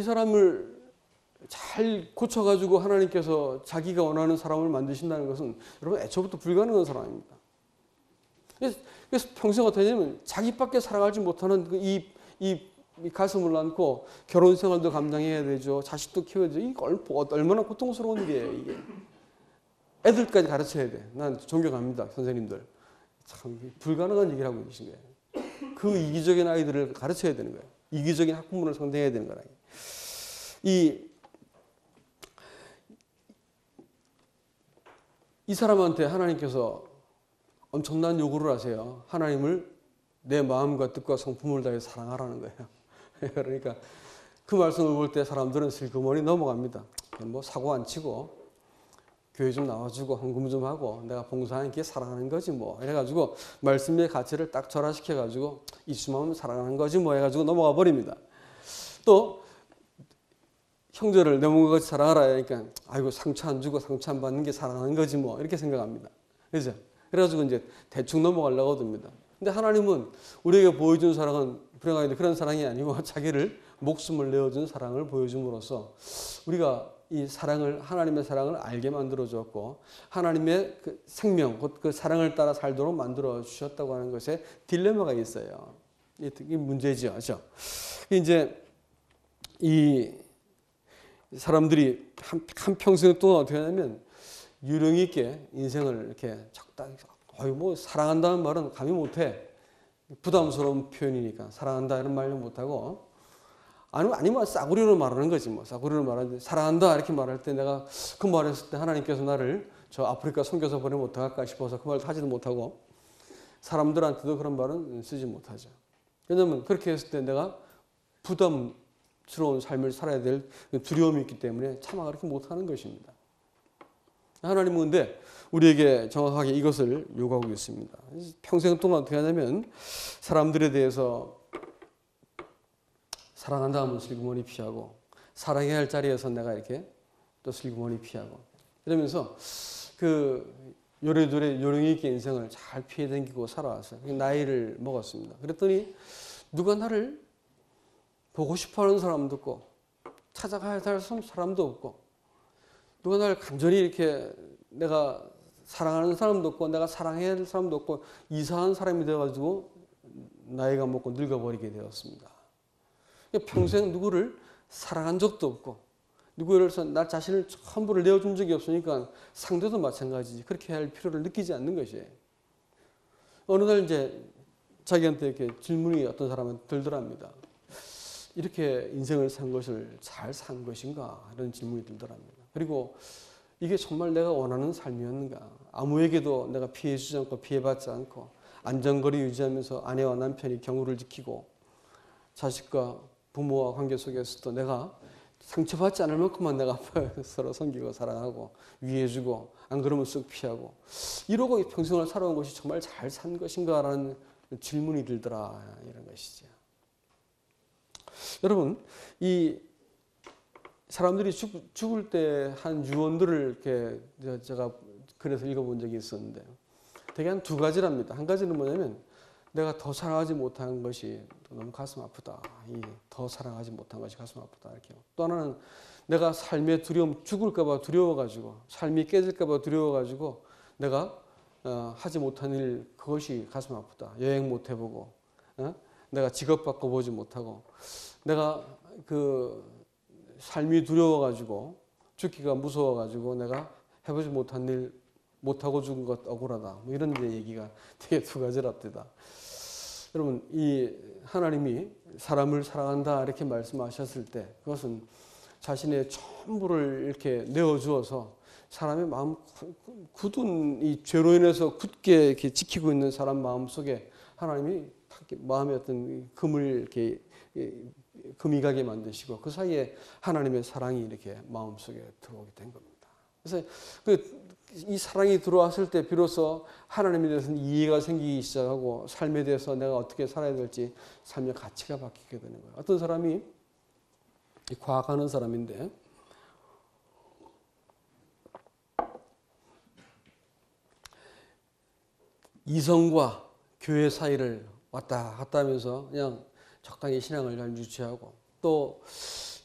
사람을 잘 고쳐가지고 하나님께서 자기가 원하는 사람을 만드신다는 것은 여러분 애초부터 불가능한 사람입니다. 그래서 평생 어떻게 되냐면 자기밖에 살아가지 못하는 이 가슴을 안고 결혼 생활도 감당해야 되죠. 자식도 키워야 되죠. 이거 얼마나 고통스러운 일이에요. 이게. 애들까지 가르쳐야 돼. 난 존경합니다. 선생님들. 참 불가능한 얘기를 하고 계신 거예요. 그 이기적인 아이들을 가르쳐야 되는 거예요. 이기적인 학부모를 상대해야 되는 거라. 이 사람한테 하나님께서 엄청난 요구를 하세요. 하나님을 내 마음과 뜻과 성품을 다해 사랑하라는 거예요. 그러니까 그 말씀을 볼 때 사람들은 슬그머니 넘어갑니다. 뭐 사고 안 치고 교회 좀 나와주고 헌금 좀 하고 내가 봉사하는 게 사랑하는 거지 뭐 이래가지고 말씀의 가치를 딱 절하시켜가지고 이수만 사랑하는 거지 뭐 해가지고 넘어가 버립니다. 또 형제를 내 몸과 같이 사랑하라 하니까 아이고 상처 안 주고 상처 안 받는 게 사랑하는 거지 뭐 이렇게 생각합니다. 그죠? 그래가지고 이제 대충 넘어가려고 듭니다. 근데 하나님은 우리에게 보여준 사랑은 불행하게 그런 사랑이 아니고 자기를 목숨을 내어준 사랑을 보여줌으로써 우리가 이 사랑을 하나님의 사랑을 알게 만들어 주었고 하나님의 그 생명 곧 그 사랑을 따라 살도록 만들어 주셨다고 하는 것에 딜레마가 있어요. 이게 문제죠, 그렇죠? 이제 이 사람들이 한 평생 동안 어떻게 하냐면 유령 있게 인생을 이렇게 적당히 뭐 사랑한다는 말은 감히 못해. 부담스러운 표현이니까 사랑한다 이런 말도 못하고 아니면 싸구려로 말하는 거지 뭐. 싸구려로 말하는데 사랑한다 이렇게 말할 때 내가 그 말했을 때 하나님께서 나를 저 아프리카 선교사 보내면 어떡할까 싶어서 그 말을 하지도 못하고 사람들한테도 그런 말은 쓰지 못하죠. 왜냐하면 그렇게 했을 때 내가 부담스러운 삶을 살아야 될 두려움이 있기 때문에 차마 그렇게 못하는 것입니다. 하나님은 근데 우리에게 정확하게 이것을 요구하고 있습니다. 평생 동안 어떻게 하냐면 사람들에 대해서 사랑한다 하면 슬그머니 피하고 사랑해야 할 자리에서 내가 이렇게 또 슬그머니 피하고 이러면서 그 요래조래 요령이 있게 인생을 잘 피해 댕기고 살아왔어요. 나이를 먹었습니다. 그랬더니 누가 나를 보고 싶어하는 사람도 없고 찾아가야 할 사람도 없고 누가 나를 간절히 이렇게 내가 사랑하는 사람도 없고 내가 사랑해야 할 사람도 없고 이상한 사람이 되어가지고 나이가 먹고 늙어버리게 되었습니다. 평생 누구를 사랑한 적도 없고 누구로서 나 자신을 함부로 내어준 적이 없으니까 상대도 마찬가지지. 그렇게 할 필요를 느끼지 않는 것이에요. 어느 날 이제 자기한테 이렇게 질문이 어떤 사람은 들더랍니다. 이렇게 인생을 산 것을 잘 산 것인가? 이런 질문이 들더랍니다. 그리고 이게 정말 내가 원하는 삶이었는가? 아무에게도 내가 피해주지 않고 피해받지 않고 안전거리 유지하면서 아내와 남편이 경우를 지키고 자식과 부모와 관계 속에서도 내가 상처받지 않을 만큼만 내가 서로 섬기고 사랑하고 위해주고 안 그러면 쓱 피하고 이러고 평생을 살아온 것이 정말 잘 산 것인가라는 질문이 들더라 이런 것이죠. 여러분 이 사람들이 죽을 때 한 유언들을 이렇게 제가 그래서 읽어본 적이 있었는데 되게 한 두 가지랍니다. 한 가지는 뭐냐면 내가 더 사랑하지 못한 것이 너무 가슴 아프다. 더 사랑하지 못한 것이 가슴 아프다. 이렇게. 또 하나는 내가 삶의 두려움, 죽을까봐 두려워가지고 삶이 깨질까봐 두려워가지고 내가 하지 못한 일 그것이 가슴 아프다. 여행 못 해보고 내가 직업 바꿔보지 못하고 내가 그 삶이 두려워가지고 죽기가 무서워가지고 내가 해보지 못한 일 못하고 죽은 것 억울하다. 뭐 이런 데 얘기가 되게 두 가지랍니다. 여러분, 이 하나님이 사람을 사랑한다 이렇게 말씀하셨을 때 그것은 자신의 전부를 이렇게 내어주어서 사람의 마음 굳은 이 죄로 인해서 굳게 이렇게 지키고 있는 사람 마음 속에 하나님이 마음의 어떤 금을 이렇게 금이 가게 만드시고 그 사이에 하나님의 사랑이 이렇게 마음 속에 들어오게 된 겁니다. 그래서 이 사랑이 들어왔을 때 비로소 하나님에 대해서는 이해가 생기기 시작하고 삶에 대해서 내가 어떻게 살아야 될지 삶의 가치가 바뀌게 되는 거예요. 어떤 사람이 과학하는 사람인데 이성과 교회 사이를 왔다 갔다 하면서 그냥 적당히 신앙을 잘 유지하고 또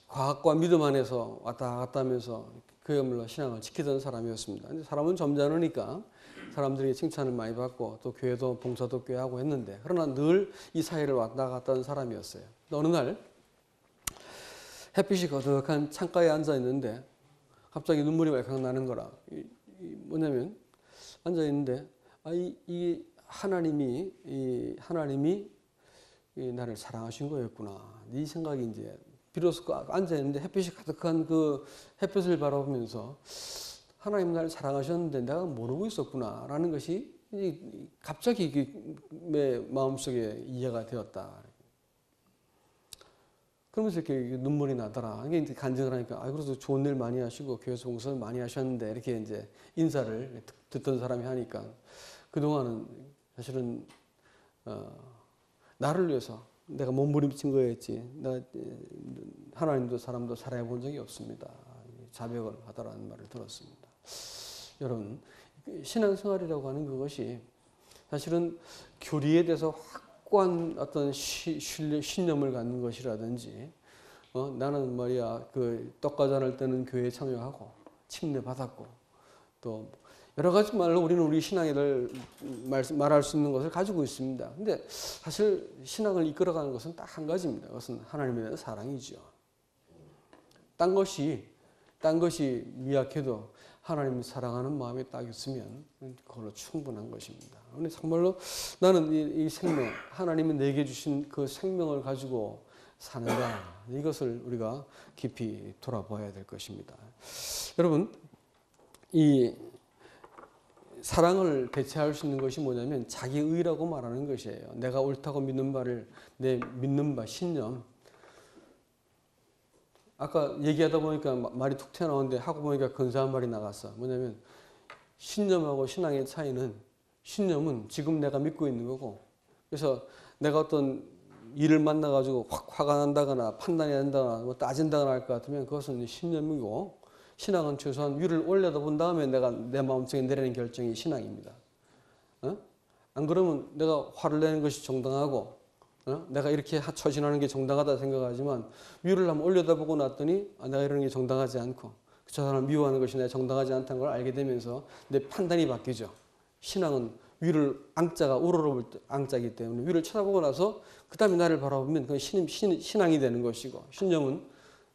과학과 믿음 안에서 왔다 갔다 하면서 그야말로 신앙을 지키던 사람이었습니다. 근데 사람은 점잖으니까 사람들이 칭찬을 많이 받고 또 교회도 봉사도 꽤 하고 했는데 그러나 늘 이 사이를 왔다 갔다 하는 사람이었어요. 어느 날 햇빛이 거득한 창가에 앉아 있는데 갑자기 눈물이 왈칵 나는 거라. 뭐냐면 앉아 있는데 이 하나님이 나를 사랑하신 거였구나. 이 생각이 이제 비로소 앉아 있는데 햇빛이 가득한 그 햇빛을 바라보면서 하나님 나를 사랑하셨는데 내가 모르고 있었구나라는 것이 갑자기 내 마음속에 이해가 되었다. 그러면서 이렇게 눈물이 나더라. 이게 이제 간증을 하니까 그래도 좋은 일 많이 하시고 교회에서 봉사를 많이 하셨는데 이렇게 이제 인사를 듣던 사람이 하니까 그동안은 사실은 나를 위해서 내가 몸부림친 거였지. 하나님도 사람도 살아해 본 적이 없습니다. 자백을 하더라는 말을 들었습니다. 여러분, 신앙생활이라고 하는 그것이 사실은 교리에 대해서 확고한 어떤 신념을 갖는 것이라든지 나는 말이야 그 떡과잔을 뜨는 교회에 참여하고 침례 받았고 또 여러 가지 말로 우리는 우리 신앙을 말할 수 있는 것을 가지고 있습니다. 근데 사실 신앙을 이끌어가는 것은 딱 한 가지입니다. 그것은 하나님에 대한 사랑이죠. 딴 것이 미약해도 하나님을 사랑하는 마음이 딱 있으면 그걸로 충분한 것입니다. 근데 정말로 나는 이 생명, 하나님이 내게 주신 그 생명을 가지고 사는가, 이것을 우리가 깊이 돌아봐야 될 것입니다. 여러분, 이 사랑을 대체할 수 있는 것이 뭐냐면 자기의라고 말하는 것이에요. 내가 옳다고 믿는 바를 내 믿는 바 신념. 아까 얘기하다 보니까 말이 툭 튀어나오는데 하고 보니까 근사한 말이 나갔어. 뭐냐면 신념하고 신앙의 차이는 신념은 지금 내가 믿고 있는 거고 그래서 내가 어떤 일을 만나가지고 확 화가 난다거나 판단이 된다거나 뭐 따진다거나 할 것 같으면 그것은 신념이고 신앙은 최소한 위를 올려다본 다음에 내가 내 마음속에 내리는 결정이 신앙입니다. 안 그러면 내가 화를 내는 것이 정당하고 내가 이렇게 처신하는 게 정당하다 생각하지만 위를 한번 올려다보고 났더니 내가 이러는 게 정당하지 않고 저 사람을 미워하는 것이 내가 정당하지 않다는 걸 알게 되면서 내 판단이 바뀌죠. 신앙은 위를 앙자가 우러러볼 때 앙자이기 때문에 위를 쳐다보고 나서 그 다음에 나를 바라보면 그건 신앙이 되는 것이고 신념은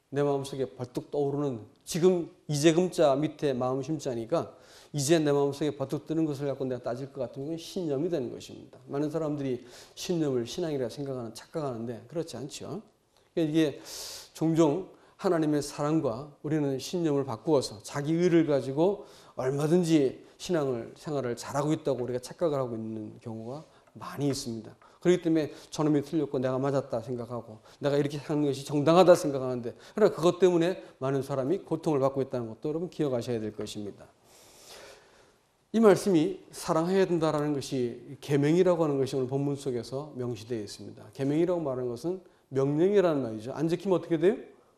내 마음속에 벌떡 떠오르는 지금 이제금자 밑에 마음 심자니까 이제 내 마음속에 벌떡 뜨는 것을 갖고 내가 따질 것 같으면 그건 신념이 되는 것입니다. 많은 사람들이 신념을 신앙이라 착각하는데 그렇지 않죠. 이게 종종 하나님의 사랑과 우리는 신념을 바꾸어서 자기 의를 가지고 얼마든지 생활을 잘하고 있다고 우리가 착각을 하고 있는 경우가 많이 있습니다. 그렇기 때문에 저놈이 틀렸고 내가 맞았다 생각하고 내가 이렇게 하는 것이 정당하다 생각하는데 그러나 그것 때문에 많은 사람이 고통을 받고 있다는 것도 여러분 기억하셔야 될 것입니다. 이 말씀이 사랑해야 된다라는 것이 계명이라고 하는 것이 오늘 본문 속에서 명시되어 있습니다. 계명이라고 말하는 것은 명령이라는 말이죠. 안 지키면 어떻게 돼요?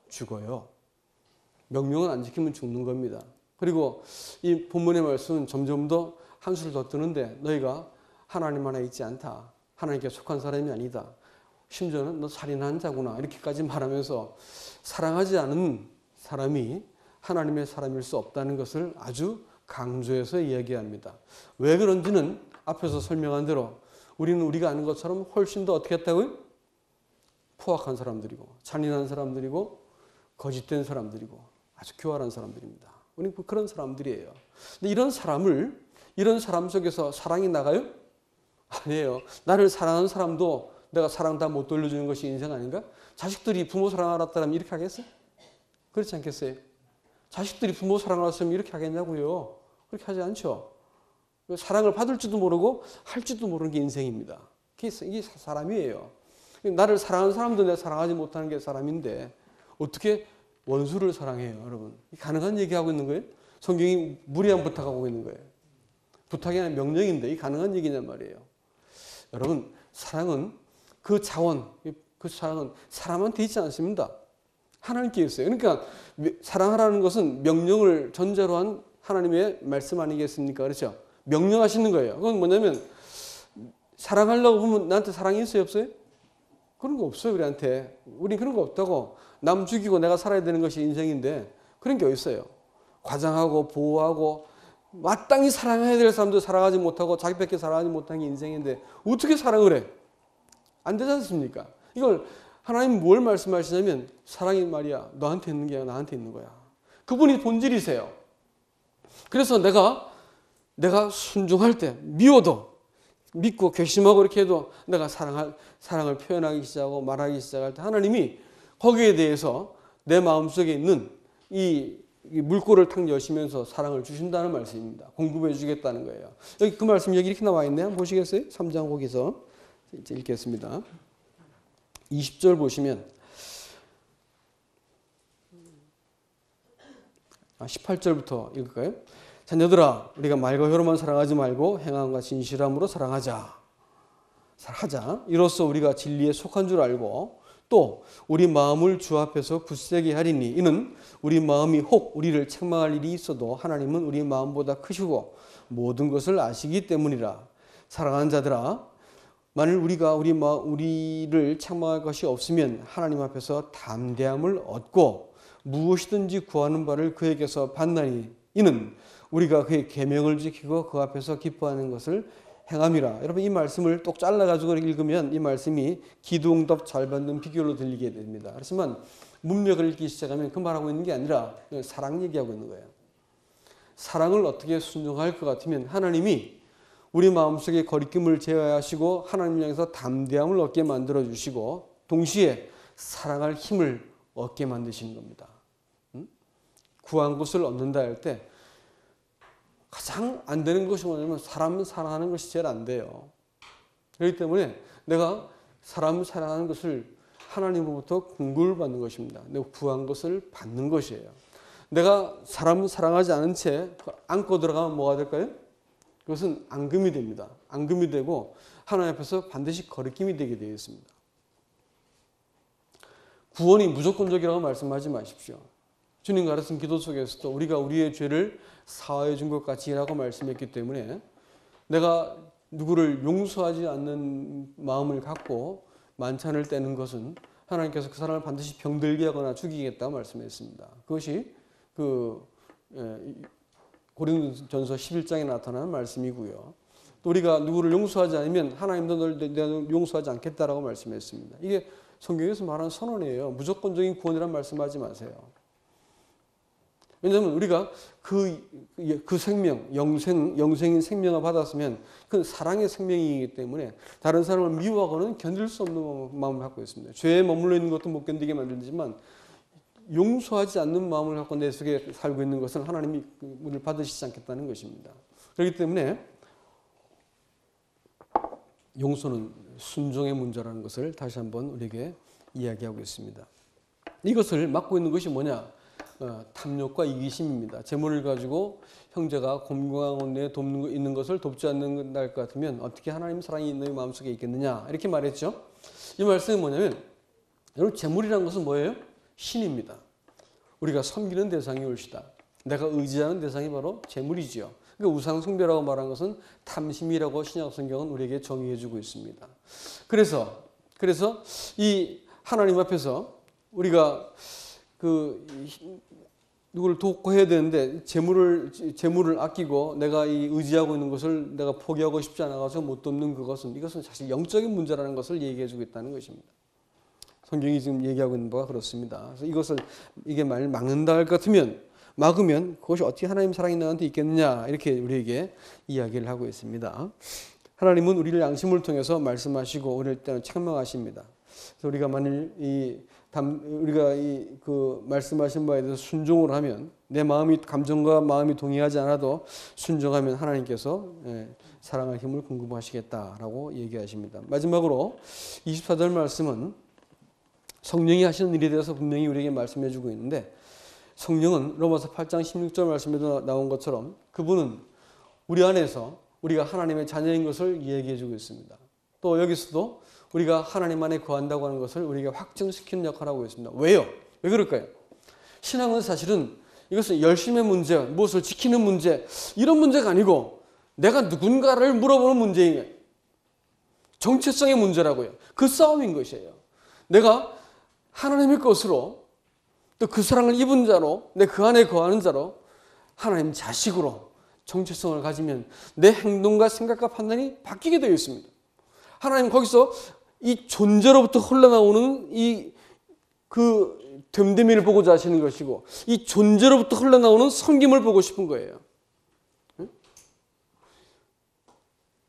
죽어요. 명령은 안 지키면 죽는 겁니다. 그리고 이 본문의 말씀은 점점 더 한 수를 더 뜨는데 너희가 하나님 안에 있지 않다. 하나님께 속한 사람이 아니다. 심지어는 너 살인한 자구나. 이렇게까지 말하면서 사랑하지 않은 사람이 하나님의 사람일 수 없다는 것을 아주 강조해서 이야기합니다. 왜 그런지는 앞에서 설명한 대로 우리는 우리가 아는 것처럼 훨씬 더 어떻게 했다고요? 포악한 사람들이고 잔인한 사람들이고 거짓된 사람들이고 아주 교활한 사람들입니다. 우리 그런 사람들이에요. 근데 이런 사람 속에서 사랑이 나가요? 아니에요. 나를 사랑하는 사람도 내가 사랑 다 못 돌려주는 것이 인생 아닌가? 자식들이 부모 사랑 알았다면 이렇게 하겠어요? 그렇지 않겠어요? 자식들이 부모 사랑 알았으면 이렇게 하겠냐고요? 그렇게 하지 않죠. 사랑을 받을지도 모르고 할지도 모르는 게 인생입니다. 이게 사람이에요. 나를 사랑하는 사람도 내가 사랑하지 못하는 게 사람인데 어떻게 원수를 사랑해요, 여러분? 가능한 얘기하고 있는 거예요? 성경이 무리한 부탁하고 있는 거예요. 부탁이 아니라 명령인데 이 가능한 얘기냔 말이에요. 여러분, 사랑은 그 자원, 그 사랑은 사람한테 있지 않습니다. 하나님께 있어요. 그러니까 사랑하라는 것은 명령을 전제로 한 하나님의 말씀 아니겠습니까? 그렇죠? 명령하시는 거예요. 그건 뭐냐면 사랑하려고 보면 나한테 사랑이 있어요, 없어요? 그런 거 없어요, 우리한테. 우리 그런 거 없다고. 남 죽이고 내가 살아야 되는 것이 인생인데 그런 게 어딨어요. 과장하고 보호하고 마땅히 사랑해야 될 사람도 사랑하지 못하고 자기밖에 사랑하지 못하는 게 인생인데 어떻게 사랑을 해? 안 되지 않습니까? 이걸 하나님 뭘 말씀하시냐면 사랑이 말이야 너한테 있는 게 아니라 나한테 있는 거야. 그분이 본질이세요. 그래서 내가 순종할 때 미워도 믿고 결심하고 이렇게 해도 내가 사랑을 표현하기 시작하고 말하기 시작할 때 하나님이 거기에 대해서 내 마음속에 있는 이 물꼬를 탁 여시면서 사랑을 주신다는 말씀입니다. 공급해 주겠다는 거예요. 여기 그 말씀 여기 이렇게 나와 있네요. 보시겠어요? 3장 거기서 이제 읽겠습니다. 20절 보시면 18절부터 읽을까요? 자녀들아 우리가 말과 혀로만 사랑하지 말고 행함과 진실함으로 사랑하자. 이로써 우리가 진리에 속한 줄 알고 또 우리 마음을 주 앞에서 굳세게 하리니 이는 우리 마음이 혹 우리를 책망할 일이 있어도 하나님은 우리 마음보다 크시고 모든 것을 아시기 때문이라. 사랑하는 자들아 만일 우리가 우리를 책망할 것이 없으면 하나님 앞에서 담대함을 얻고 무엇이든지 구하는 바를 그에게서 받나니 이는 우리가 그의 계명을 지키고 그 앞에서 기뻐하는 것을 행함이라. 여러분 이 말씀을 똑 잘라가지고 읽으면 이 말씀이 기도응답 잘 받는 비결로 들리게 됩니다. 그렇지만 문맥을 읽기 시작하면 그 말하고 있는 게 아니라 사랑 얘기하고 있는 거예요. 사랑을 어떻게 순종할 것 같으면 하나님이 우리 마음속에 거리낌을 제어하시고 하나님 향해서 담대함을 얻게 만들어주시고 동시에 사랑할 힘을 얻게 만드시는 겁니다. 구한 것을 얻는다 할 때 가장 안 되는 것이 뭐냐면 사람을 사랑하는 것이 제일 안 돼요. 그렇기 때문에 내가 사람을 사랑하는 것을 하나님으로부터 공급을 받는 것입니다. 내가 구한 것을 받는 것이에요. 내가 사람을 사랑하지 않은 채 안고 들어가면 뭐가 될까요? 그것은 앙금이 됩니다. 앙금이 되고 하나님 앞에서 반드시 거리낌이 되게 되어 있습니다. 구원이 무조건적이라고 말씀하지 마십시오. 주님 가르친 기도 속에서도 우리가 우리의 죄를 사하여 준 것 같이 라고 말씀했기 때문에 내가 누구를 용서하지 않는 마음을 갖고 만찬을 떼는 것은 하나님께서 그 사람을 반드시 병들게 하거나 죽이겠다고 말씀했습니다. 그것이 고린도전서 11장에 나타나는 말씀이고요. 또 우리가 누구를 용서하지 않으면 하나님도 너를 용서하지 않겠다라고 말씀했습니다. 이게 성경에서 말하는 선언이에요. 무조건적인 구원이란 말씀하지 마세요. 왜냐하면 우리가 그 생명, 영생인 생명을 받았으면 그건 사랑의 생명이기 때문에 다른 사람을 미워하고는 견딜 수 없는 마음을 갖고 있습니다. 죄에 머물러 있는 것도 못 견디게 만들지만 용서하지 않는 마음을 갖고 내 속에 살고 있는 것은 하나님이 우리를 받으시지 않겠다는 것입니다. 그렇기 때문에 용서는 순종의 문제라는 것을 다시 한번 우리에게 이야기하고 있습니다. 이것을 막고 있는 것이 뭐냐? 탐욕과 이기심입니다. 재물을 가지고 형제가 곤궁한 데에 있는 것을 돕지 않는 것 같으면 어떻게 하나님 사랑이 너희 마음속에 있겠느냐 이렇게 말했죠. 이 말씀이 뭐냐면 여러분 재물이라는 것은 뭐예요? 신입니다. 우리가 섬기는 대상이 올시다. 내가 의지하는 대상이 바로 재물이지요. 그러니까 우상 숭배라고 말한 것은 탐심이라고 신약 성경은 우리에게 정의해 주고 있습니다. 그래서 이 하나님 앞에서 우리가 누구를 돕고 해야 되는데 재물을 아끼고 내가 이 의지하고 있는 것을 내가 포기하고 싶지 않아서 못 돕는 이것은 사실 영적인 문제라는 것을 얘기해 주고 있다는 것입니다. 성경이 지금 얘기하고 있는 바가 그렇습니다. 그래서 이게 만일 막는다 할 것 같으면, 막으면 그것이 어떻게 하나님 사랑이 너한테 있겠느냐, 이렇게 우리에게 이야기를 하고 있습니다. 하나님은 우리를 양심을 통해서 말씀하시고 우리를 때는 책망하십니다. 그래서 우리가 만일 우리가 그 말씀하신 바에 대해서 순종을 하면, 내 감정과 마음이 동의하지 않아도 순종하면 하나님께서 사랑할 힘을 공급하시겠다라고 얘기하십니다. 마지막으로 24절 말씀은 성령이 하시는 일에 대해서 분명히 우리에게 말씀해 주고 있는데, 성령은 로마서 8장 16절 말씀에도 나온 것처럼 그분은 우리 안에서 우리가 하나님의 자녀인 것을 얘기해 주고 있습니다. 또 여기서도 우리가 하나님 안에 거한다고 하는 것을 우리가 확증시키는 역할을 하고 있습니다. 왜요? 왜 그럴까요? 신앙은 사실은 이것은 열심의 문제, 무엇을 지키는 문제, 이런 문제가 아니고 내가 누군가를 물어보는 문제인 거예요. 정체성의 문제라고요. 그 싸움인 것이에요. 내가 하나님의 것으로, 또 그 사랑을 입은 자로, 내 그 안에 거하는 자로, 하나님 자식으로 정체성을 가지면 내 행동과 생각과 판단이 바뀌게 되어 있습니다. 하나님 거기서 이 존재로부터 흘러나오는 그 됨됨이를 보고자 하시는 것이고, 이 존재로부터 흘러나오는 섬김을 보고 싶은 거예요.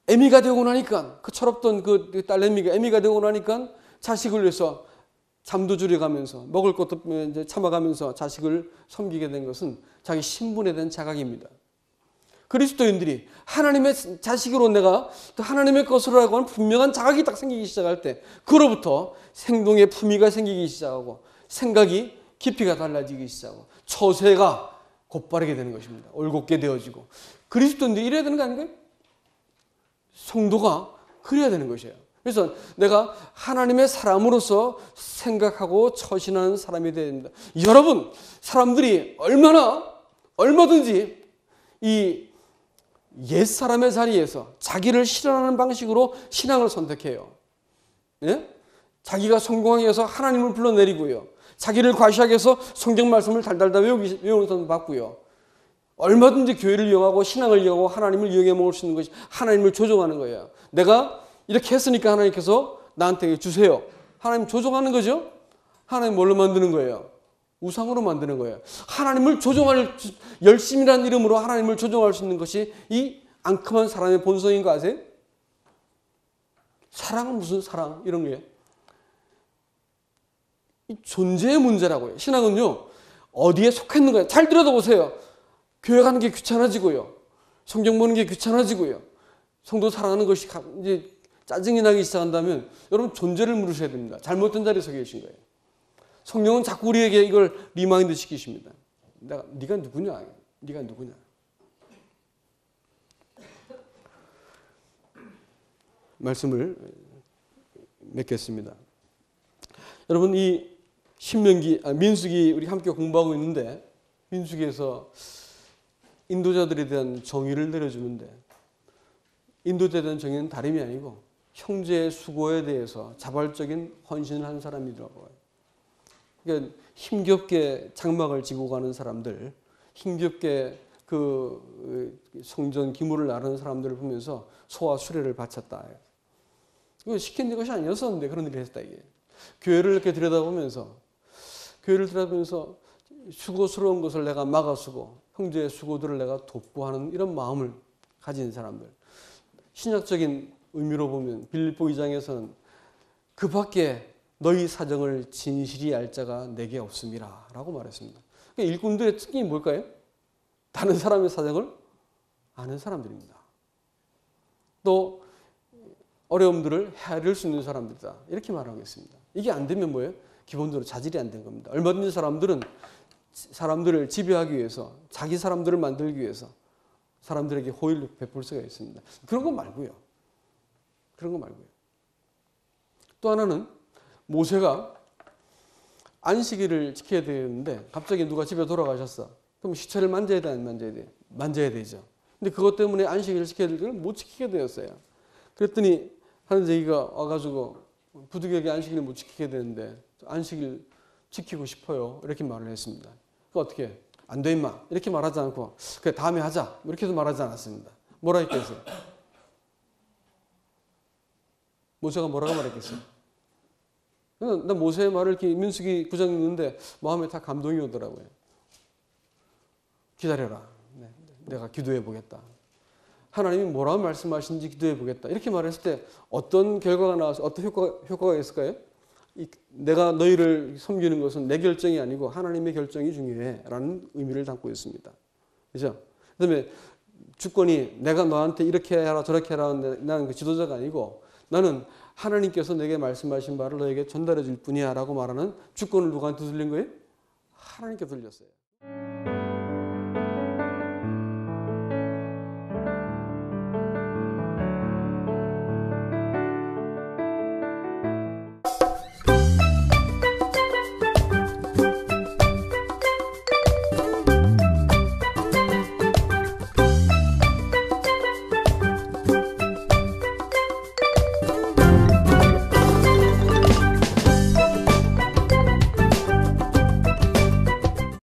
애미가 되고 나니까, 그 철없던 그 딸내미가 애미가 되고 나니까 자식을 위해서 잠도 줄여가면서 먹을 것도 이제 참아가면서 자식을 섬기게 된 것은 자기 신분에 대한 자각입니다. 그리스도인들이 하나님의 자식으로 내가 또 하나님의 것으로 하고 하는 분명한 자각이 딱 생기기 시작할 때, 그로부터 행동의 품위가 생기기 시작하고 생각이 깊이가 달라지기 시작하고 처세가 곧바르게 되는 것입니다. 올곧게 되어지고. 그리스도인들이 이래야 되는 거 아닌가요? 성도가 그래야 되는 것이에요. 그래서 내가 하나님의 사람으로서 생각하고 처신하는 사람이 되어야 됩니다. 여러분, 사람들이 얼마든지 이 옛사람의 자리에서 자기를 실현하는 방식으로 신앙을 선택해요. 예? 자기가 성공하기 위해서 하나님을 불러내리고요. 자기를 과시하기 위해서 성경 말씀을 달달달 외우는 사람 받고요. 얼마든지 교회를 이용하고 신앙을 이용하고 하나님을 이용해 먹을 수 있는 것이 하나님을 조종하는 거예요. 내가 이렇게 했으니까 하나님께서 나한테 주세요. 하나님 조종하는 거죠. 하나님 뭘로 만드는 거예요? 우상으로 만드는 거예요. 하나님을 조종할, 열심이라는 이름으로 하나님을 조종할 수 있는 것이 이 앙큼한 사람의 본성인 거 아세요? 사랑은 무슨 사랑? 이런 게. 이 존재의 문제라고요. 신앙은요, 어디에 속했는가요? 잘 들여다보세요. 교회 가는 게 귀찮아지고요. 성경 보는 게 귀찮아지고요. 성도 사랑하는 것이 이제 짜증이 나기 시작한다면 여러분 존재를 물으셔야 됩니다. 잘못된 자리에 서 계신 거예요. 성령은 자꾸 우리에게 이걸 리마인드 시키십니다. 네가 누구냐? 네가 누구냐? 말씀을 맺겠습니다. 여러분, 이 민수기 우리 함께 공부하고 있는데, 민수기에서 인도자들에 대한 정의를 내려주는데, 인도자에 대한 정의는 다름이 아니고 형제의 수고에 대해서 자발적인 헌신을 한 사람이더라고요. 그러니까 힘겹게 장막을 지고 가는 사람들, 힘겹게 그 성전 기물을 나르는 사람들을 보면서 소와 수레를 바쳤다. 이거 시킨 것이 아니었었는데 그런 일을 했다 이게. 교회를 이렇게 들여다보면서 수고스러운 것을 내가 막아쓰고 형제의 수고들을 내가 돕고 하는 이런 마음을 가진 사람들. 신약적인 의미로 보면 빌립보 2장에서는 그 밖에 너희 사정을 진실히 알 자가 내게 없음이라 라고 말했습니다. 그러니까 일꾼들의 특징이 뭘까요? 다른 사람의 사정을 아는 사람들입니다. 또 어려움들을 헤아릴 수 있는 사람들이다. 이렇게 말하고 있습니다. 이게 안 되면 뭐예요? 기본적으로 자질이 안 된 겁니다. 얼마든지 사람들을 지배하기 위해서, 자기 사람들을 만들기 위해서 사람들에게 호의를 베풀 수가 있습니다. 그런 거 말고요. 또 하나는 모세가 안식일을 지켜야 되는데 갑자기 누가 집에 돌아가셨어. 그럼 시체를 만져야 돼, 안 만져야 돼? 만져야 되죠. 근데 그것 때문에 안식일을 지켜야 될 걸 못 지키게 되었어요. 그랬더니 하는 제기가 와가지고 부득이하게 안식일을 못 지키게 되는데 안식일 지키고 싶어요. 이렇게 말을 했습니다. 그 어떻게? 안 돼 임마. 이렇게 말하지 않고 그래 다음에 하자. 이렇게도 말하지 않았습니다. 뭐라 했겠어요? 모세가 뭐라고 말했겠어요? 나 모세의 말을 이렇게 민수기 9장 읽는데 마음에 다 감동이 오더라고요. 기다려라. 내가 기도해 보겠다. 하나님이 뭐라고 말씀하시는지 기도해 보겠다. 이렇게 말했을 때 어떤 결과가 나와서 어떤 효과가 있을까요? 내가 너희를 섬기는 것은 내 결정이 아니고 하나님의 결정이 중요해 라는 의미를 담고 있습니다. 그죠? 그 다음에 주권이 내가 너한테 이렇게 해라 저렇게 해라 나는 그 지도자가 아니고 나는 하나님께서 내게 말씀하신 바를 너에게 전달해 줄 뿐이야 라고 말하는 주권을 누구한테 돌린 거예요? 하나님께 돌렸어요.